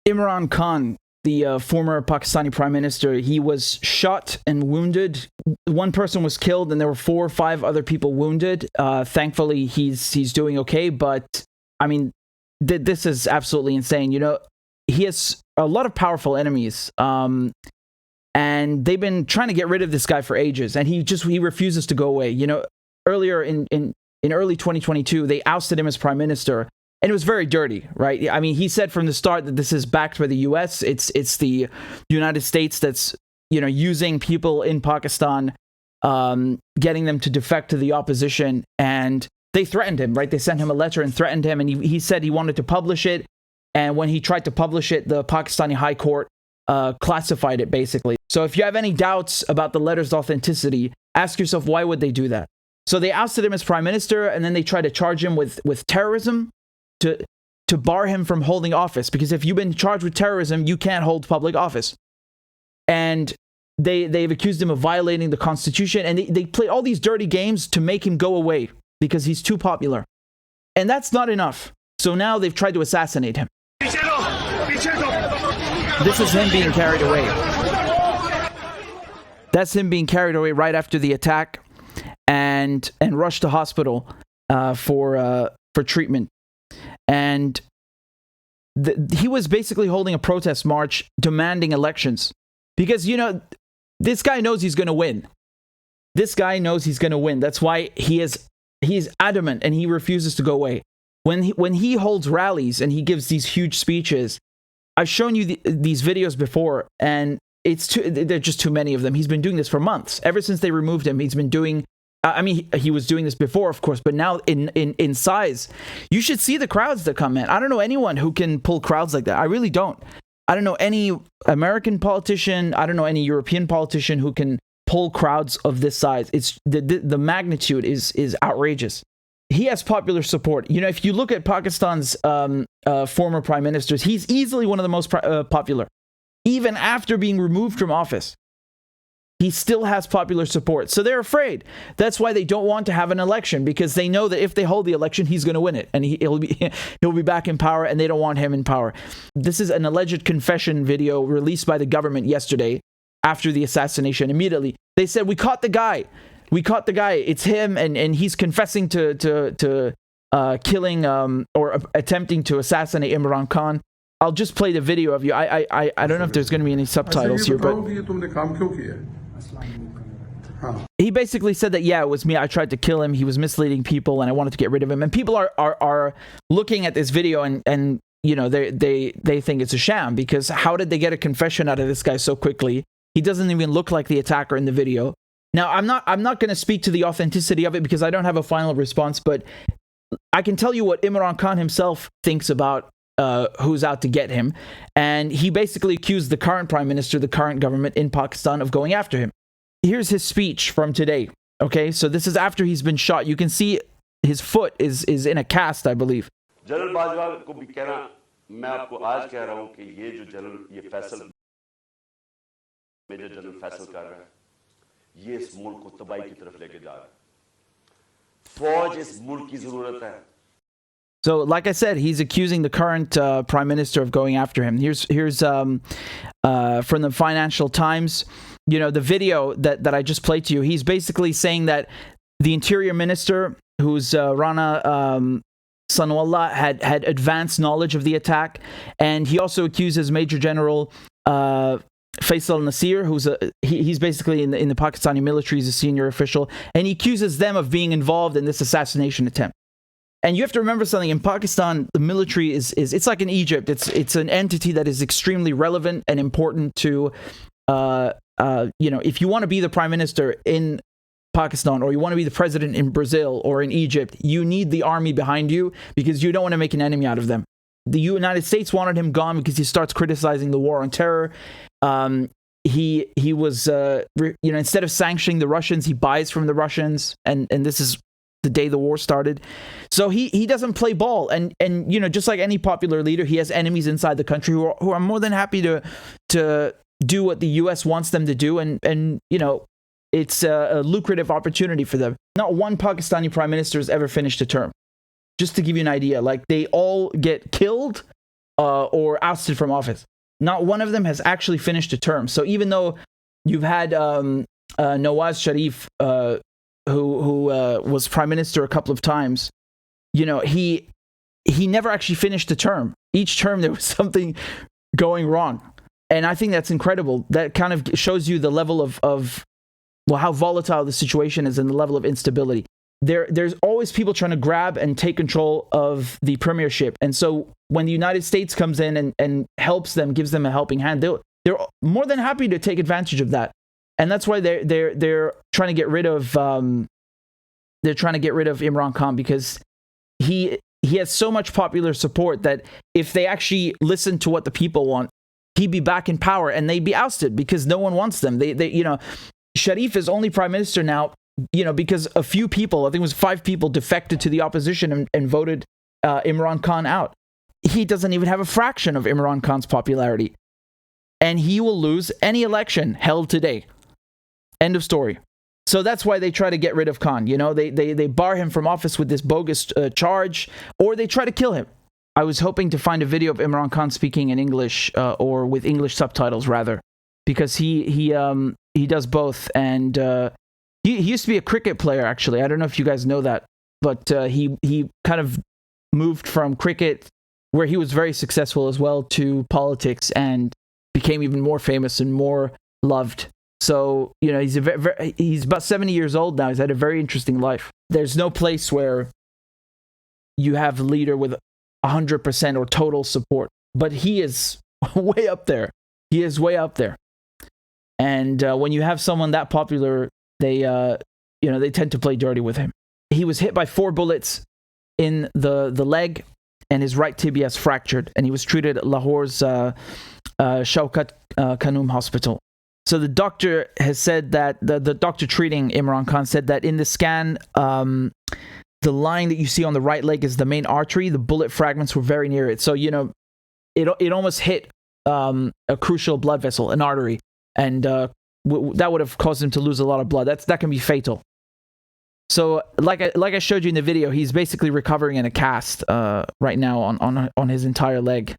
Imran Khan, the former Pakistani prime minister, he was shot and wounded. One person was killed, and there were 4 or 5 other people wounded. Thankfully, he's doing okay. But I mean, this is absolutely insane. You know, he has a lot of powerful enemies, and they've been trying to get rid of this guy for ages, and he refuses to go away. You know, earlier in early 2022, they ousted him as prime minister. And it was very dirty, right? I mean, he said from the start that this is backed by the U.S. It's the United States that's, you know, using people in Pakistan, getting them to defect to the opposition. And they threatened him, right? They sent him a letter and threatened him. And he said he wanted to publish it. And when he tried to publish it, the Pakistani High Court classified it, basically. So if you have any doubts about the letter's authenticity, ask yourself, why would they do that? So they ousted him as prime minister, and then they tried to charge him with terrorism, to bar him from holding office, because if you've been charged with terrorism, you can't hold public office. And they've accused him of violating the Constitution, and they play all these dirty games to make him go away because he's too popular. And that's not enough. So now they've tried to assassinate him. This is him being carried away. That's him being carried away right after the attack and rushed to hospital for treatment. And he was basically holding a protest march demanding elections. Because, you know, this guy knows he's going to win. This guy knows he's going to win. That's why he's adamant and he refuses to go away. When he holds rallies and he gives these huge speeches, I've shown you these videos before, and there are just too many of them. He's been doing this for months. Ever since they removed him, he's been doing... I mean, he was doing this before, of course, but now in size. You should see the crowds that come in. I don't know anyone who can pull crowds like that. I really don't. I don't know any American politician. I don't know any European politician who can pull crowds of this size. It's the magnitude is outrageous. He has popular support. You know, if you look at Pakistan's former prime ministers, he's easily one of the most popular. Even after being removed from office, he still has popular support. So they're afraid. That's why they don't want to have an election, because they know that if they hold the election, he's going to win it, and he'll be back in power, and they don't want him in power. This is an alleged confession video released by the government yesterday after the assassination. Immediately, they said, "We caught the guy. We caught the guy. It's him, and he's confessing to killing or attempting to assassinate Imran Khan." I'll just play the video of you. I don't know if there's going to be any subtitles here, but he basically said that, yeah, it was me. I tried to kill him. He was misleading people, and I wanted to get rid of him. And people are looking at this video, and you know, they think it's a sham, because how did they get a confession out of this guy so quickly? He doesn't even look like the attacker in the video. Now, I'm not going to speak to the authenticity of it because I don't have a final response, but I can tell you what Imran Khan himself thinks about who's out to get him. And he basically accused the current prime minister, the current government in Pakistan, of going after him. Here's his speech from today. Okay, so this is after he's been shot. You can see his foot is in a cast, I believe. General Bajwa को भी कहना, मैं आपको आज कह रहा हूं कि ये फैसल मेजर जनरल फैसल कर रहा है, ये इस मुल्क को तबाही की तरफ लेके जा रहा है. फौज इस मुल्क की जरूरत है. So, like I said, he's accusing the current prime minister of going after him. Here's from the Financial Times. You know, the video that I just played to you. He's basically saying that the interior minister, who's Rana Sanwallah, had advanced knowledge of the attack, and he also accuses Major General Faisal Nasir, he's basically in the Pakistani military, he's a senior official, and he accuses them of being involved in this assassination attempt. And you have to remember something. In Pakistan, the military is it's like in Egypt. It's an entity that is extremely relevant and important to, you know, if you want to be the prime minister in Pakistan, or you want to be the president in Brazil or in Egypt, you need the army behind you, because you don't want to make an enemy out of them. The United States wanted him gone because he starts criticizing the war on terror. He was, you know, instead of sanctioning the Russians, he buys from the Russians, and this is the day the war started. So he doesn't play ball, and you know, just like any popular leader, he has enemies inside the country who are more than happy to do what the U.S. wants them to do, and you know, it's a lucrative opportunity for them. Not one Pakistani prime minister has ever finished a term. Just to give you an idea, like, they all get killed or ousted from office. Not one of them has actually finished a term. So even though you've had Nawaz Sharif, who was prime minister a couple of times, he never actually finished a term. Each term there was something going wrong. And I think that's incredible. That kind of shows you the level of how volatile the situation is and the level of instability. There's always people trying to grab and take control of the premiership. And so when the United States comes in and helps them, gives them a helping hand, they're more than happy to take advantage of that. And that's why they're trying to get rid of Imran Khan, because he has so much popular support that if they actually listen to what the people want, he'd be back in power and they'd be ousted because no one wants them. Sharif is only prime minister now, because a few people, I think it was 5 people, defected to the opposition and voted Imran Khan out. He doesn't even have a fraction of Imran Khan's popularity. And he will lose any election held today. End of story. So that's why they try to get rid of Khan. They bar him from office with this bogus charge, or they try to kill him. I was hoping to find a video of Imran Khan speaking in English, or with English subtitles rather, because he does both. And he used to be a cricket player, actually. I don't know if you guys know that, but he kind of moved from cricket, where he was very successful as well, to politics and became even more famous and more loved. So, he's about 70 years old now. He's had a very interesting life. There's no place where you have a leader with 100% or total support, but he is way up there. He is way up there. And when you have someone that popular, they tend to play dirty with him. He was hit by 4 bullets in the leg, and his right tibia is fractured, and he was treated at Lahore's Shaukat Khanum hospital. So the doctor has said that, the doctor treating Imran Khan said that in the scan, the line that you see on the right leg is the main artery. The bullet fragments were very near it. So, it almost hit a crucial blood vessel, an artery. And that would have caused him to lose a lot of blood. That can be fatal. So, like I showed you in the video, he's basically recovering in a cast right now on his entire leg.